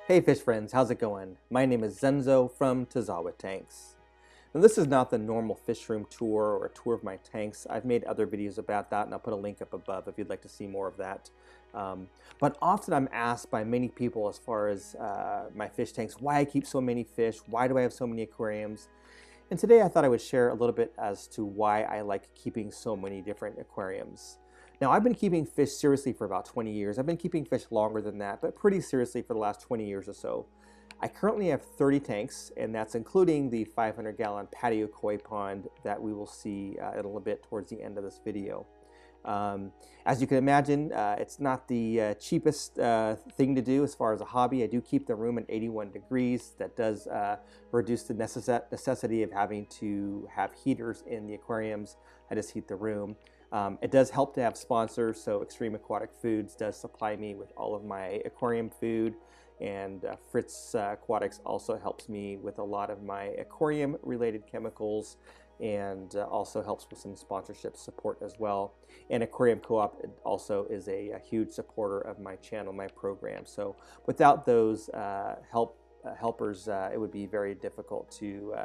Hey fish friends, how's it going? My name is Zenzo from Tazawa Tanks. Now this is not the normal fish room tour or a tour of my tanks. I've made other videos about that and I'll put a link up above if you'd like to see more of that. But often I'm asked by many people as far as my fish tanks, why I keep so many fish, why do I have so many aquariums? And today I thought I would share a little bit as to why I like keeping so many different aquariums. Now, I've been keeping fish seriously for about 20 years. I've been keeping fish longer than that, but pretty seriously for the last 20 years or so. I currently have 30 tanks, and that's including the 500-gallon patio koi pond that we will see in a little bit towards the end of this video. As you can imagine, it's not the cheapest thing to do as far as a hobby. I do keep the room at 81 degrees. That does reduce the necessity of having to have heaters in the aquariums. I just heat the room. It does help to have sponsors, so Extreme Aquatic Foods does supply me with all of my aquarium food, and Fritz Aquatics also helps me with a lot of my aquarium related chemicals, and also helps with some sponsorship support as well. And Aquarium Co-op also is a huge supporter of my channel, my program. So without those helpers, it would be very difficult to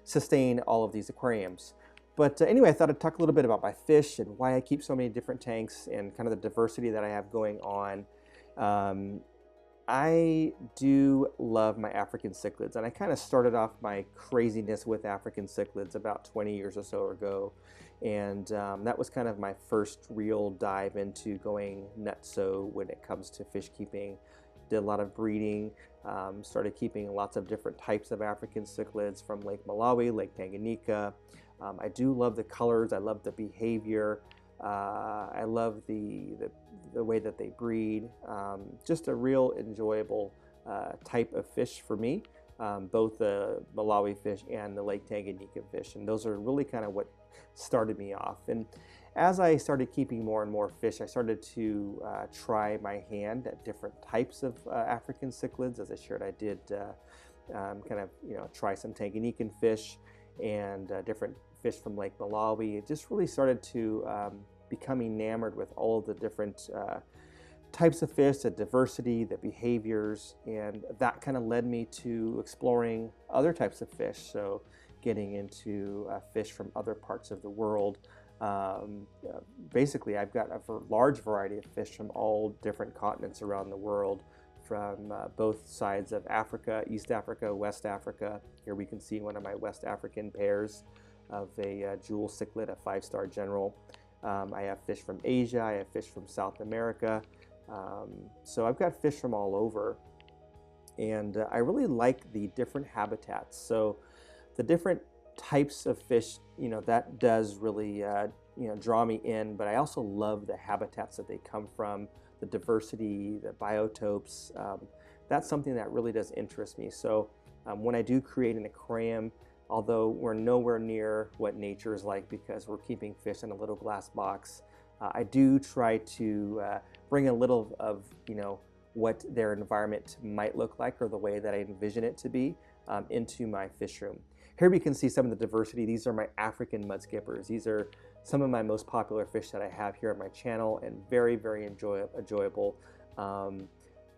sustain all of these aquariums. But anyway, I thought I'd talk a little bit about my fish and why I keep so many different tanks and kind of the diversity that I have going on. I do love my African cichlids, and I kind of started off my craziness with African cichlids about 20 years or so ago, and that was kind of my first real dive into going nutso when it comes to fish keeping. Did a lot of breeding, started keeping lots of different types of African cichlids from Lake Malawi, Lake Tanganyika. I do love the colors, I love the behavior, I love the way that they breed. Just a real enjoyable type of fish for me, both the Malawi fish and the Lake Tanganyika fish, and those are really kind of what started me off. And as I started keeping more and more fish, I started to try my hand at different types of African cichlids. As I shared, I did try some Tanganyikan fish and different fish from Lake Malawi. It just really started to become enamored with all of the different types of fish, the diversity, the behaviors, and that kind of led me to exploring other types of fish. So getting into fish from other parts of the world. Basically, I've got a large variety of fish from all different continents around the world, from both sides of Africa, East Africa, West Africa. Here we can see one of my West African pairs of a jewel cichlid, a 5-star general. I have fish from Asia, I have fish from South America. So I've got fish from all over. And I really like the different habitats. So the different types of fish, that does really, draw me in. But I also love the habitats that they come from, the diversity, the biotopes. That's something that really does interest me. So when I do create an aquarium, although we're nowhere near what nature is like because we're keeping fish in a little glass box, I do try to bring a little of, what their environment might look like or the way that I envision it to be into my fish room. Here we can see some of the diversity. These are my African mud skippers. These are some of my most popular fish that I have here on my channel, and very, very enjoyable.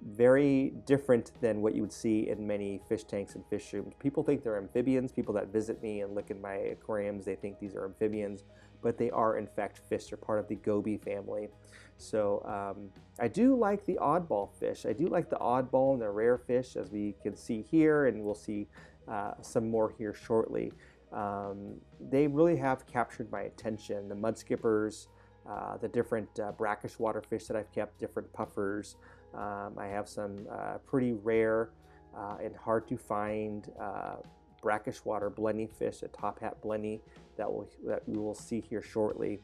Very different than what you would see in many fish tanks and fish rooms. People think they're amphibians. People that visit me and look in my aquariums, they think these are amphibians, but they are in fact fish. They're part of the goby family. So I do like the oddball fish. I do like the oddball and the rare fish, as we can see here, and we'll see some more here shortly. They really have captured my attention. The mud skippers, the different brackish water fish that I've kept, different puffers. I have some pretty rare and hard to find brackish water blenny fish, a top hat blenny that we will see here shortly.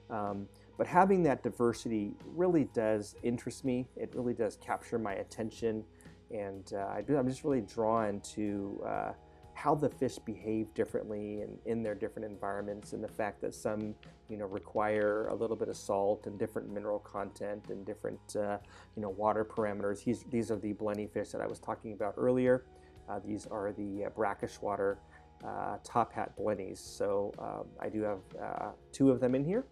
But having that diversity really does interest me. It really does capture my attention, and I'm just really drawn to how the fish behave differently and in their different environments, and the fact that some require a little bit of salt and different mineral content and different water parameters. These are the blenny fish that I was talking about earlier. These are the brackish water top hat blennies. So I do have 2 of them in here.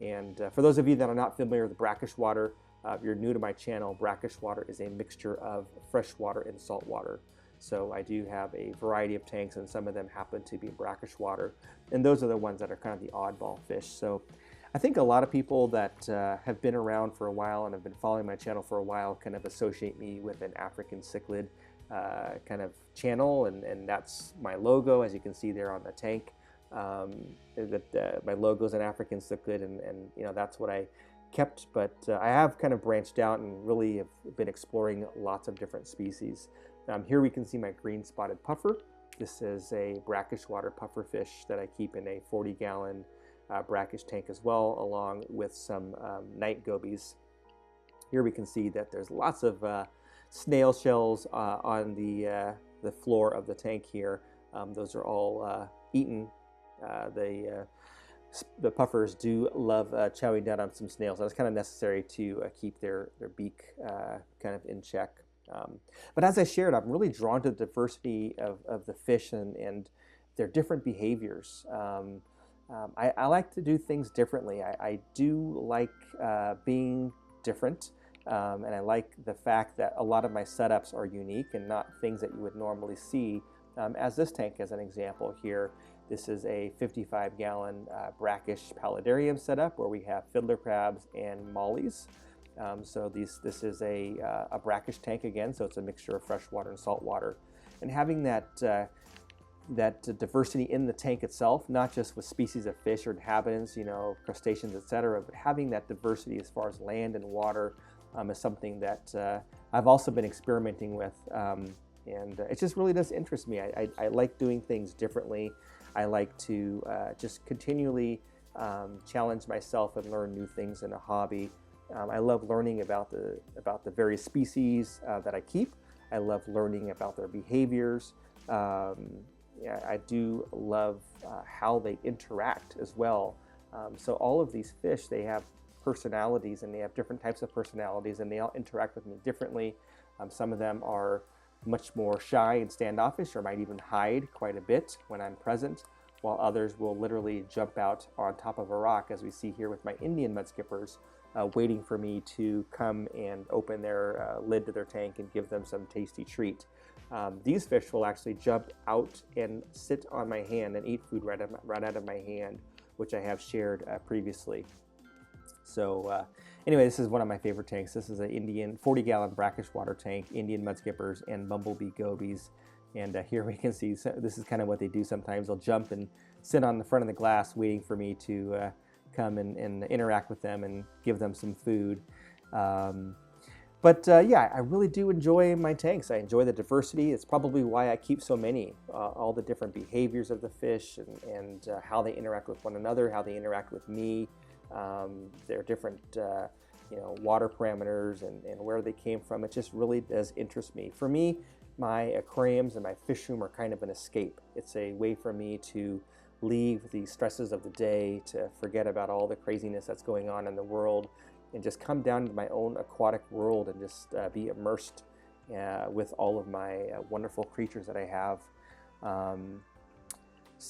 And for those of you that are not familiar with brackish water, If you're new to my channel, brackish water is a mixture of fresh water and salt water. So I do have a variety of tanks, and some of them happen to be brackish water, and those are the ones that are kind of the oddball fish. So I think a lot of people that have been around for a while and have been following my channel for a while kind of associate me with an African cichlid kind of channel, and that's my logo, as you can see there on the tank. My logo is an African cichlid, and you know, that's what I kept, but I have kind of branched out and really have been exploring lots of different species. Here we can see my green spotted puffer. This is a brackish water puffer fish that I keep in a 40-gallon brackish tank as well, along with some night gobies. Here we can see that there's lots of snail shells on the floor of the tank here. Those are all eaten. The puffers do love chowing down on some snails. That's kind of necessary to keep their beak kind of in check. But as I shared, I'm really drawn to the diversity of the fish and their different behaviors. I like to do things differently. I do like being different, and I like the fact that a lot of my setups are unique and not things that you would normally see, as this tank as an example here. This is a 55-gallon brackish paludarium setup where we have fiddler crabs and mollies. So this is a brackish tank again, so it's a mixture of fresh water and salt water. And having that diversity in the tank itself, not just with species of fish or inhabitants, you know, crustaceans, etc., but having that diversity as far as land and water is something that I've also been experimenting with, and it just really does interest me. I like doing things differently. I like to just continually challenge myself and learn new things in a hobby. I love learning about the various species that I keep. I love learning about their behaviors. Yeah, I do love how they interact as well. So all of these fish, they have personalities, and they have different types of personalities, and they all interact with me differently. Some of them are much more shy and standoffish, or might even hide quite a bit when I'm present, while others will literally jump out on top of a rock, as we see here with my Indian mudskippers, waiting for me to come and open their lid to their tank and give them some tasty treat. These fish will actually jump out and sit on my hand and eat food right out of my hand, which I have shared previously. So anyway, this is one of my favorite tanks. This is an Indian 40-gallon brackish water tank, Indian mudskippers and bumblebee gobies. And here we can see, so this is kind of what they do sometimes. They'll jump and sit on the front of the glass waiting for me to come and interact with them and give them some food. Yeah, I really do enjoy my tanks. I enjoy the diversity. It's probably why I keep so many. All the different behaviors of the fish and how they interact with one another, how they interact with me. Their different water parameters and where they came from. It just really does interest me. For me, my aquariums and my fish room are kind of an escape. It's a way for me to leave the stresses of the day, to forget about all the craziness that's going on in the world, and just come down to my own aquatic world and just be immersed with all of my wonderful creatures that I have.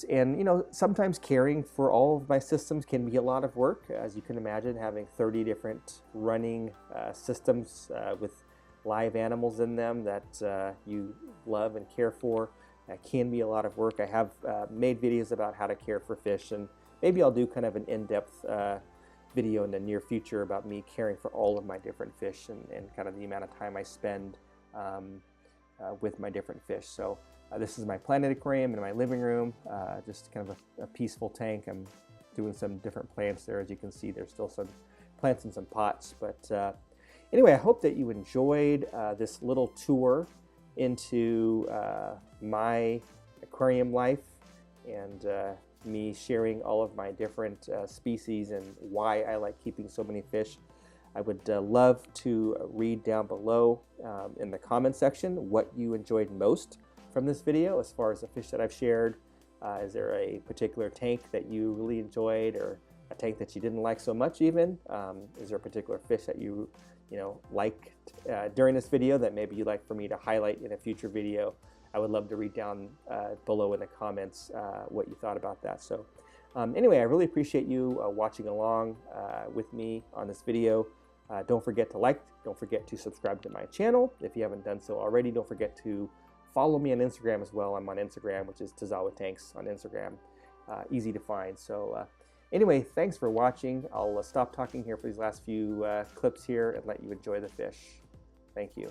And you know, sometimes caring for all of my systems can be a lot of work. As you can imagine, having 30 different running systems with live animals in them that you love and care for can be a lot of work. I have made videos about how to care for fish, and maybe I'll do kind of an in-depth video in the near future about me caring for all of my different fish and kind of the amount of time I spend with my different fish. So this is my planet aquarium in my living room, just kind of a peaceful tank. I'm doing some different plants there. As you can see, there's still some plants in some pots. But anyway, I hope that you enjoyed this little tour into my aquarium life and me sharing all of my different species and why I like keeping so many fish. I would love to read down below in the comment section what you enjoyed most from this video as far as the fish that I've shared. Is there a particular tank that you really enjoyed, or a tank that you didn't like so much even? Is there a particular fish that you liked during this video that maybe you'd like for me to highlight in a future video? I would love to read down below in the comments what you thought about that. So anyway, I really appreciate you watching along with me on this video. Don't forget to like, don't forget to subscribe to my channel. If you haven't done so already, don't forget to follow me on Instagram as well. I'm on Instagram, which is Tazawa Tanks on Instagram. Easy to find. So anyway, thanks for watching. I'll stop talking here for these last few clips here and let you enjoy the fish. Thank you.